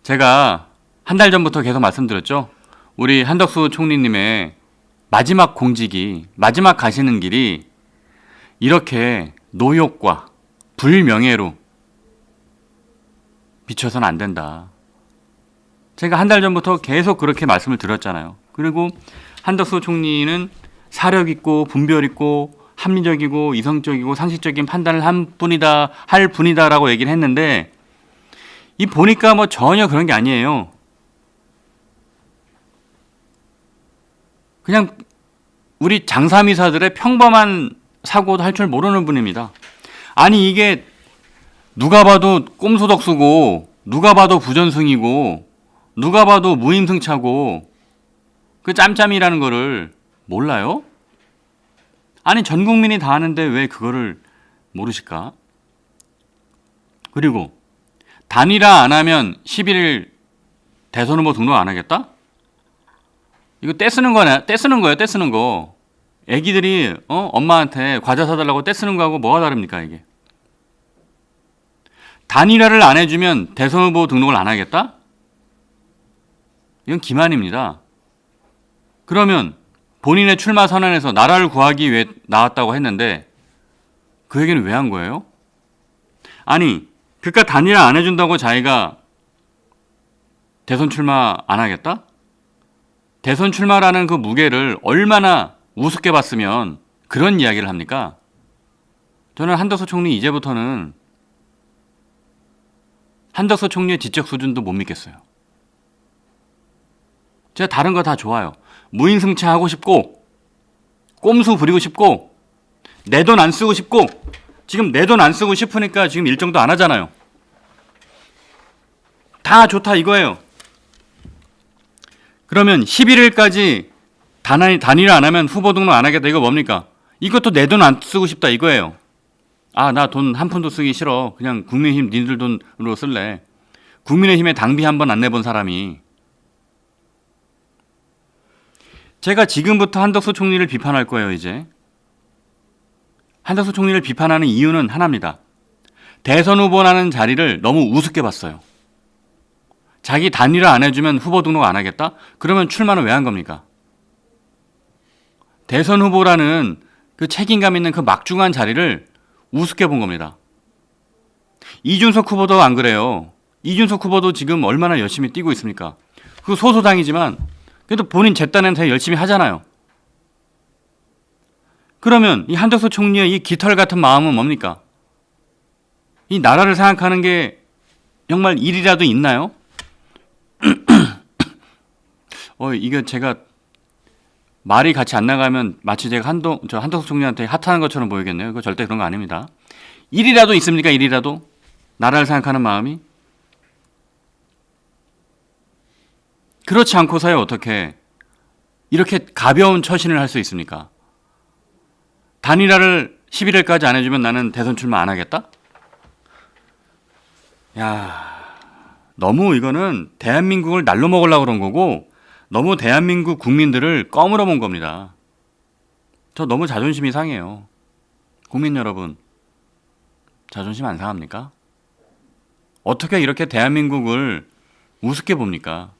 제가 한 달 전부터 계속 말씀드렸죠. 우리 한덕수 총리님의 마지막 공직이, 마지막 가시는 길이 이렇게 노욕과 불명예로 비춰서는 안 된다. 제가 한 달 전부터 계속 그렇게 말씀을 드렸잖아요. 그리고 한덕수 총리는 사력 있고 분별 있고 합리적이고 이성적이고 상식적인 판단을 할 분이다라고 얘기를 했는데 이 보니까 뭐 전혀 그런 게 아니에요. 그냥 우리 장사미사들의 평범한 사고도 할 줄 모르는 분입니다. 아니 이게 누가 봐도 꼼수덕수고 누가 봐도 부전승이고 누가 봐도 무임승차고 그 짬짬이라는 거를 몰라요? 아니 전 국민이 다 아는데 왜 그거를 모르실까? 그리고 단일화 안 하면 11일 대선 후보 등록 안 하겠다? 이거 떼쓰는 거네. 떼쓰는 거예요. 떼쓰는 거. 애기들이 엄마한테 과자 사달라고 떼쓰는 거하고 뭐가 다릅니까 이게? 단일화를 안 해주면 대선 후보 등록을 안 하겠다? 이건 기만입니다. 그러면 본인의 출마 선언에서 나라를 구하기 위해 나왔다고 했는데 그 얘기는 왜 한 거예요? 아니 그깟 단일화 안 해준다고 자기가 대선 출마 안 하겠다? 대선 출마라는 그 무게를 얼마나 우습게 봤으면 그런 이야기를 합니까? 저는 한덕수 총리 이제부터는 한덕수 총리의 지적 수준도 못 믿겠어요. 제가 다른 거 다 좋아요. 무임승차 하고 싶고 꼼수 부리고 싶고 내 돈 안 쓰고 싶고 지금 내 돈 안 쓰고 싶으니까 지금 일정도 안 하잖아요. 다 좋다 이거예요. 그러면 11일까지 단일화 안 하면 후보 등록 안 하겠다 이거 뭡니까? 이것도 내 돈 안 쓰고 싶다 이거예요. 아, 나 돈 한 푼도 쓰기 싫어. 그냥 국민의힘 니들 돈으로 쓸래. 국민의힘에 당비 한 번 안 내본 사람이 제가 지금부터 한덕수 총리를 비판할 거예요, 이제. 한덕수 총리를 비판하는 이유는 하나입니다. 대선 후보라는 자리를 너무 우습게 봤어요. 자기 단일화 안 해주면 후보 등록 안 하겠다? 그러면 출마는 왜 한 겁니까? 대선 후보라는 그 책임감 있는 그 막중한 자리를 우습게 본 겁니다. 이준석 후보도 안 그래요. 이준석 후보도 지금 얼마나 열심히 뛰고 있습니까? 그 소소당이지만 그래도 본인 제딴엔 되게 열심히 하잖아요. 그러면 이 한덕수 총리의 이 깃털 같은 마음은 뭡니까? 이 나라를 생각하는 게 정말 일이라도 있나요? 이게 제가 말이 같이 안 나가면 마치 제가 한덕수 총리한테 핫하는 것처럼 보이겠네요. 이거 절대 그런 거 아닙니다. 일이라도 있습니까? 일이라도? 나라를 생각하는 마음이? 그렇지 않고서야 어떻게 이렇게 가벼운 처신을 할 수 있습니까? 단일화를 11일까지 안 해주면 나는 대선 출마 안 하겠다? 야, 너무 이거는 대한민국을 날로 먹으려고 그런 거고 너무 대한민국 국민들을 껌으로 본 겁니다. 저 너무 자존심이 상해요. 국민 여러분, 자존심 안 상합니까? 어떻게 이렇게 대한민국을 우습게 봅니까?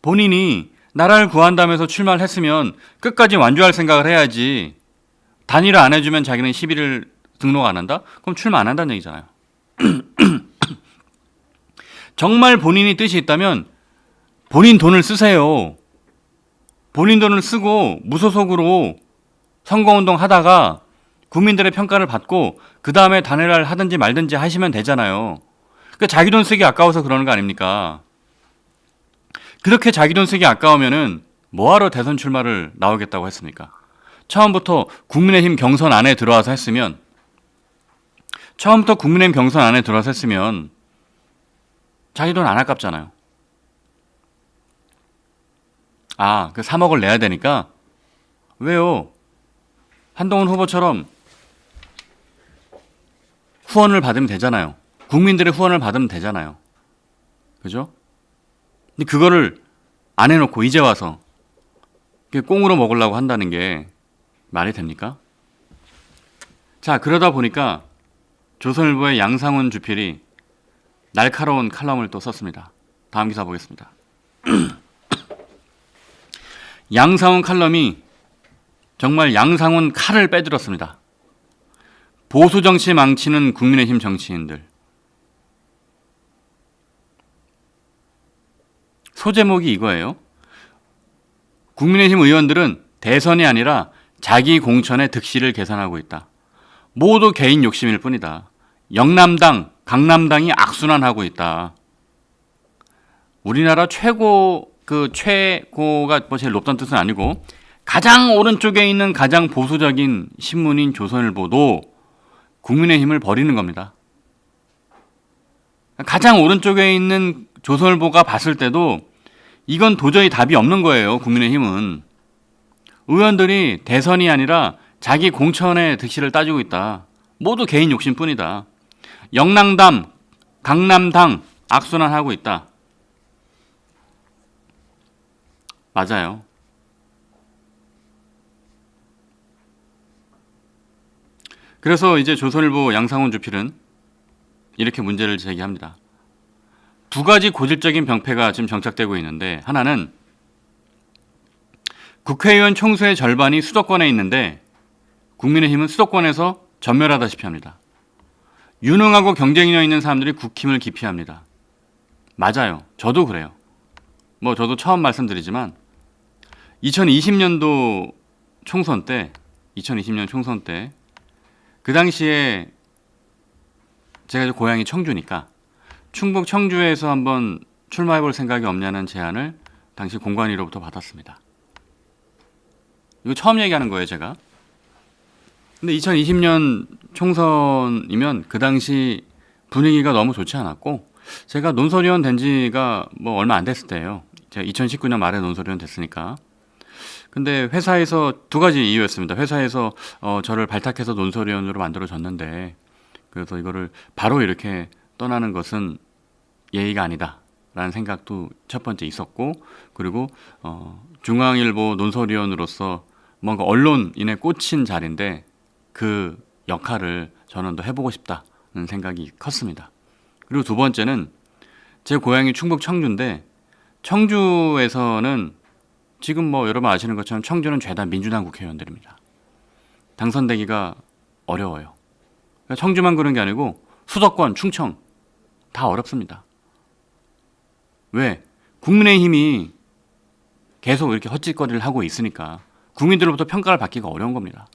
본인이 나라를 구한다면서 출마를 했으면 끝까지 완주할 생각을 해야지. 단일화 안 해주면 자기는 11일 등록 안 한다? 그럼 출마 안 한다는 얘기잖아요. 정말 본인이 뜻이 있다면 본인 돈을 쓰세요. 본인 돈을 쓰고 무소속으로 선거운동 하다가 국민들의 평가를 받고 그 다음에 단일화를 하든지 말든지 하시면 되잖아요. 그러니까 자기 돈 쓰기 아까워서 그러는 거 아닙니까? 그렇게 자기 돈 쓰기 아까우면은 뭐하러 대선 출마를 나오겠다고 했습니까? 처음부터 국민의힘 경선 안에 들어와서 했으면 자기 돈 안 아깝잖아요. 아, 그 3억을 내야 되니까? 왜요? 한동훈 후보처럼 후원을 받으면 되잖아요. 국민들의 후원을 받으면 되잖아요. 그죠? 근데 그거를 안 해놓고 이제 와서 꽁으로 먹으려고 한다는 게 말이 됩니까? 자, 그러다 보니까 조선일보의 양상훈 주필이 날카로운 칼럼을 또 썼습니다. 다음 기사 보겠습니다. 양상훈 칼럼이 정말 양상훈 칼을 빼들었습니다. 보수 정치 망치는 국민의힘 정치인들. 소제목이 이거예요. 국민의힘 의원들은 대선이 아니라 자기 공천의 득실을 계산하고 있다. 모두 개인 욕심일 뿐이다. 영남당, 강남당이 악순환하고 있다. 우리나라 최고가 뭐 제일 높다는 뜻은 아니고 가장 오른쪽에 있는 가장 보수적인 신문인 조선일보도 국민의힘을 버리는 겁니다. 가장 오른쪽에 있는 조선일보가 봤을 때도 이건 도저히 답이 없는 거예요. 국민의힘은. 의원들이 대선이 아니라 자기 공천의 득실을 따지고 있다. 모두 개인 욕심뿐이다. 영남당, 강남당 악순환하고 있다. 맞아요. 그래서 이제 조선일보 양상훈 주필은 이렇게 문제를 제기합니다. 두 가지 고질적인 병폐가 지금 정착되고 있는데, 하나는 국회의원 총수의 절반이 수도권에 있는데 국민의힘은 수도권에서 전멸하다시피 합니다. 유능하고 경쟁력 있는 사람들이 국힘을 기피합니다. 맞아요. 저도 그래요. 저도 처음 말씀드리지만 2020년 총선 때 그 당시에 제가 고향이 청주니까 충북 청주에서 한번 출마해볼 생각이 없냐는 제안을 당시 공관위로부터 받았습니다. 이거 처음 얘기하는 거예요, 제가. 근데 2020년 총선이면 그 당시 분위기가 너무 좋지 않았고, 제가 논설위원 된 지가 얼마 안 됐을 때예요. 제가 2019년 말에 논설위원 됐으니까. 근데 회사에서 두 가지 이유였습니다. 회사에서 저를 발탁해서 논설위원으로 만들어줬는데, 그래서 이거를 바로 이렇게 떠나는 것은 예의가 아니다라는 생각도 첫 번째 있었고, 그리고 중앙일보 논설위원으로서 뭔가 언론인에 꽂힌 자리인데 그 역할을 저는 더 해보고 싶다는 생각이 컸습니다. 그리고 두 번째는 제 고향이 충북 청주인데 청주에서는 지금 뭐 여러분 아시는 것처럼 청주는 죄다 민주당 국회의원들입니다. 당선되기가 어려워요. 그러니까 청주만 그런 게 아니고 수도권, 충청 다 어렵습니다. 왜? 국민의힘이 계속 이렇게 헛짓거리를 하고 있으니까 국민들로부터 평가를 받기가 어려운 겁니다.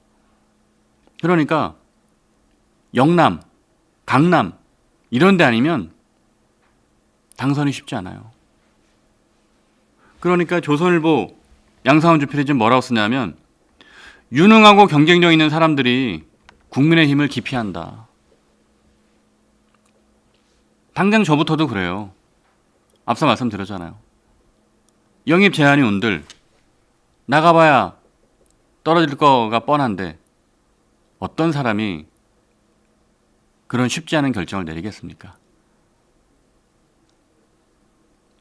그러니까 영남, 강남 이런 데 아니면 당선이 쉽지 않아요. 그러니까 조선일보 양상훈 주필이 지금 뭐라고 쓰냐면 유능하고 경쟁력 있는 사람들이 국민의힘을 기피한다. 당장 저부터도 그래요. 앞서 말씀드렸잖아요. 영입 제한이 온들 나가봐야 떨어질 거가 뻔한데 어떤 사람이 그런 쉽지 않은 결정을 내리겠습니까?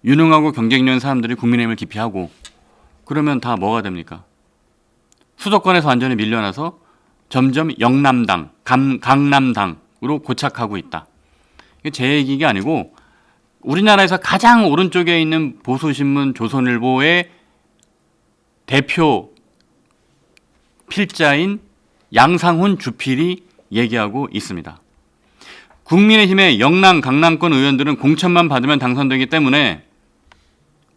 유능하고 경쟁력 있는 사람들이 국민의힘을 기피하고 그러면 다 뭐가 됩니까? 수도권에서 완전히 밀려나서 점점 영남당, 강남당으로 고착하고 있다. 이게 제 얘기가 아니고 우리나라에서 가장 오른쪽에 있는 보수신문 조선일보의 대표 필자인 양상훈 주필이 얘기하고 있습니다. 국민의힘의 영남, 강남권 의원들은 공천만 받으면 당선되기 때문에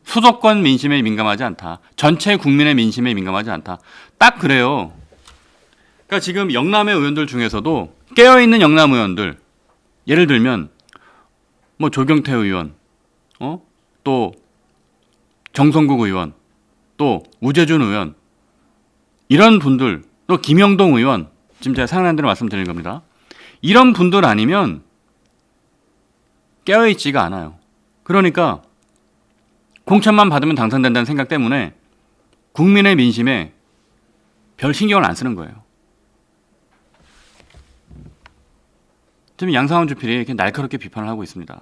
수도권 민심에 민감하지 않다. 전체 국민의 민심에 민감하지 않다. 딱 그래요. 그러니까 지금 영남의 의원들 중에서도 깨어있는 영남 의원들, 예를 들면 뭐 조경태 의원, 또 정성국 의원, 또 우재준 의원 이런 분들, 또 김영동 의원, 지금 제가 생각난 대로 말씀드리는 겁니다. 이런 분들 아니면 깨어있지가 않아요. 그러니까 공천만 받으면 당선된다는 생각 때문에 국민의 민심에 별 신경을 안 쓰는 거예요. 지금 양상훈 주필이 이렇게 날카롭게 비판을 하고 있습니다.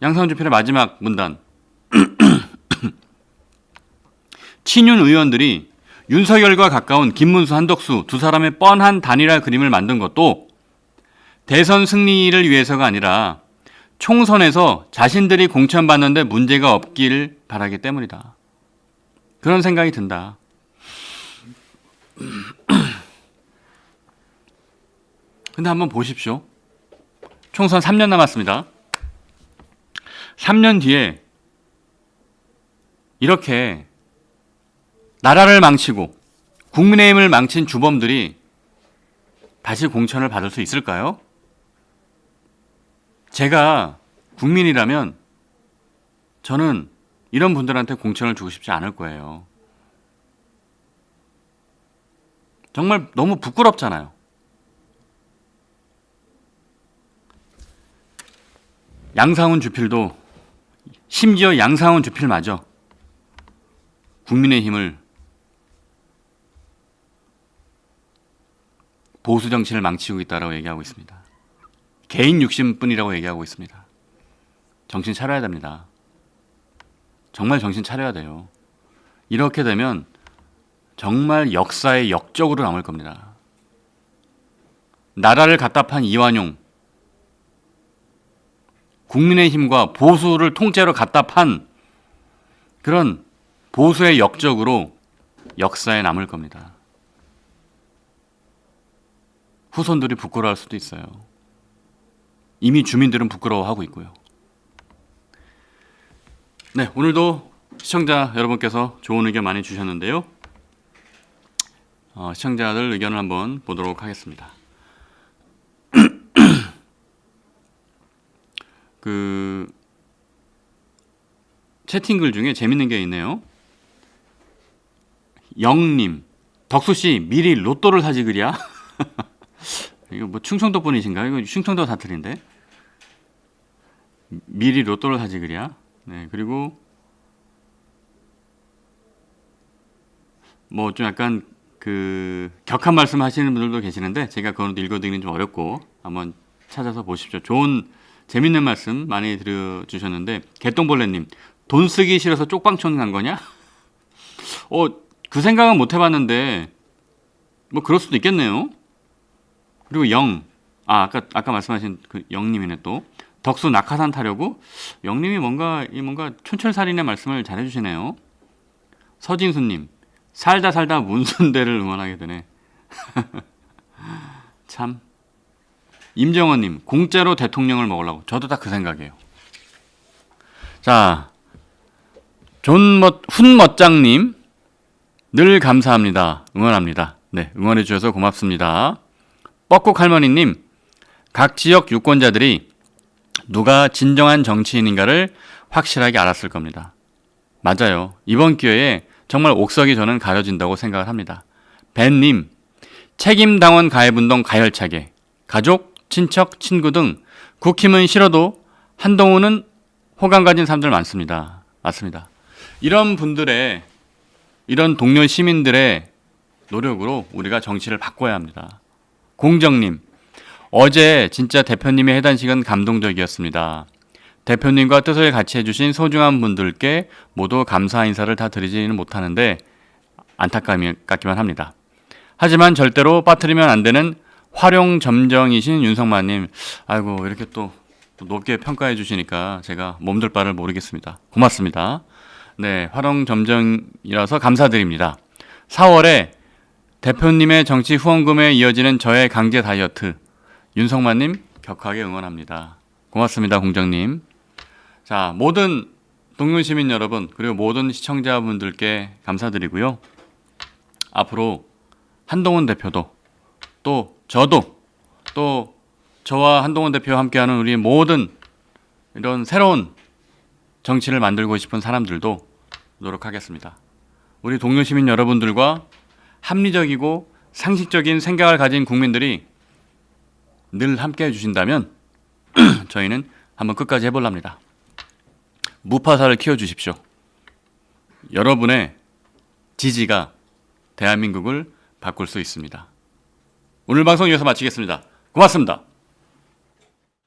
양상훈 주필의 마지막 문단. 친윤 의원들이 윤석열과 가까운 김문수, 한덕수 두 사람의 뻔한 단일화 그림을 만든 것도 대선 승리를 위해서가 아니라 총선에서 자신들이 공천받는데 문제가 없길 바라기 때문이다. 그런 생각이 든다. 근데 한번 보십시오. 총선 3년 남았습니다. 3년 뒤에 이렇게 나라를 망치고 국민의힘을 망친 주범들이 다시 공천을 받을 수 있을까요? 제가 국민이라면 저는 이런 분들한테 공천을 주고 싶지 않을 거예요. 정말 너무 부끄럽잖아요. 양상훈 주필도 심지어 양상훈 주필마저 국민의힘을 보수 정치를 망치고 있다고 얘기하고 있습니다. 개인 욕심뿐이라고 얘기하고 있습니다. 정신 차려야 됩니다. 정말 정신 차려야 돼요. 이렇게 되면 정말 역사의 역적으로 남을 겁니다. 나라를 갖다 판 이완용, 국민의힘과 보수를 통째로 갖다 판 그런 보수의 역적으로 역사에 남을 겁니다. 후손들이 부끄러워할 수도 있어요. 이미 주민들은 부끄러워하고 있고요. 네, 오늘도 시청자 여러분께서 좋은 의견 많이 주셨는데요. 시청자들 의견을 한번 보도록 하겠습니다. 채팅글 중에 재밌는 게 있네요. 영님, 덕수씨 미리 로또를 사지 그랴? 이거 뭐 충청도 분이신가요? 이거 충청도 사투리인데. 미리 로또를 사지 그랴? 네, 그리고 뭐 좀 약간 격한 말씀 하시는 분들도 계시는데 제가 그건 읽어드리기는 좀 어렵고 한번 찾아서 보십시오. 좋은 재밌는 말씀 많이 들어주셨는데 개똥벌레님 돈 쓰기 싫어서 쪽방촌 간 거냐? 그 생각은 못 해봤는데 뭐 그럴 수도 있겠네요. 그리고 아까 말씀하신 그 영님이네 또. 덕수 낙하산 타려고? 영님이 뭔가 촌철살인의 말씀을 잘해주시네요. 서진수님, 살다 문순대를 응원하게 되네. 참. 임정원님, 공짜로 대통령을 먹으려고. 저도 딱 그 생각이에요. 자, 훈멋장님, 늘 감사합니다. 응원합니다. 네, 응원해 주셔서 고맙습니다. 뻐꾹 할머니님, 각 지역 유권자들이 누가 진정한 정치인인가를 확실하게 알았을 겁니다. 맞아요. 이번 기회에 정말 옥석이 저는 가려진다고 생각을 합니다. 벤님, 책임당원 가입운동 가열차게, 가족, 친척, 친구 등 국힘은 싫어도 한동훈은 호감 가진 사람들 많습니다. 맞습니다. 이런 분들의, 이런 동료 시민들의 노력으로 우리가 정치를 바꿔야 합니다. 공정님, 어제 진짜 대표님의 해단식은 감동적이었습니다. 대표님과 뜻을 같이 해주신 소중한 분들께 모두 감사 인사를 다 드리지는 못하는데 안타깝기만 합니다. 하지만 절대로 빠뜨리면 안 되는 활용점정이신 윤석만님, 아이고 이렇게 또 높게 평가해 주시니까 제가 몸둘 바를 모르겠습니다. 고맙습니다. 네, 활용점정이라서 감사드립니다. 4월에 대표님의 정치 후원금에 이어지는 저의 강제 다이어트, 윤석만님 격하게 응원합니다. 고맙습니다, 공정님. 자, 모든 동료 시민 여러분, 그리고 모든 시청자분들께 감사드리고요. 앞으로 한동훈 대표도, 또 저도, 또 저와 한동훈 대표와 함께하는 우리 모든 이런 새로운 정치를 만들고 싶은 사람들도 노력하겠습니다. 우리 동료 시민 여러분들과 합리적이고 상식적인 생각을 가진 국민들이 늘 함께 해주신다면 저희는 한번 끝까지 해볼랍니다. 무파사를 키워주십시오. 여러분의 지지가 대한민국을 바꿀 수 있습니다. 오늘 방송 여기서 마치겠습니다. 고맙습니다.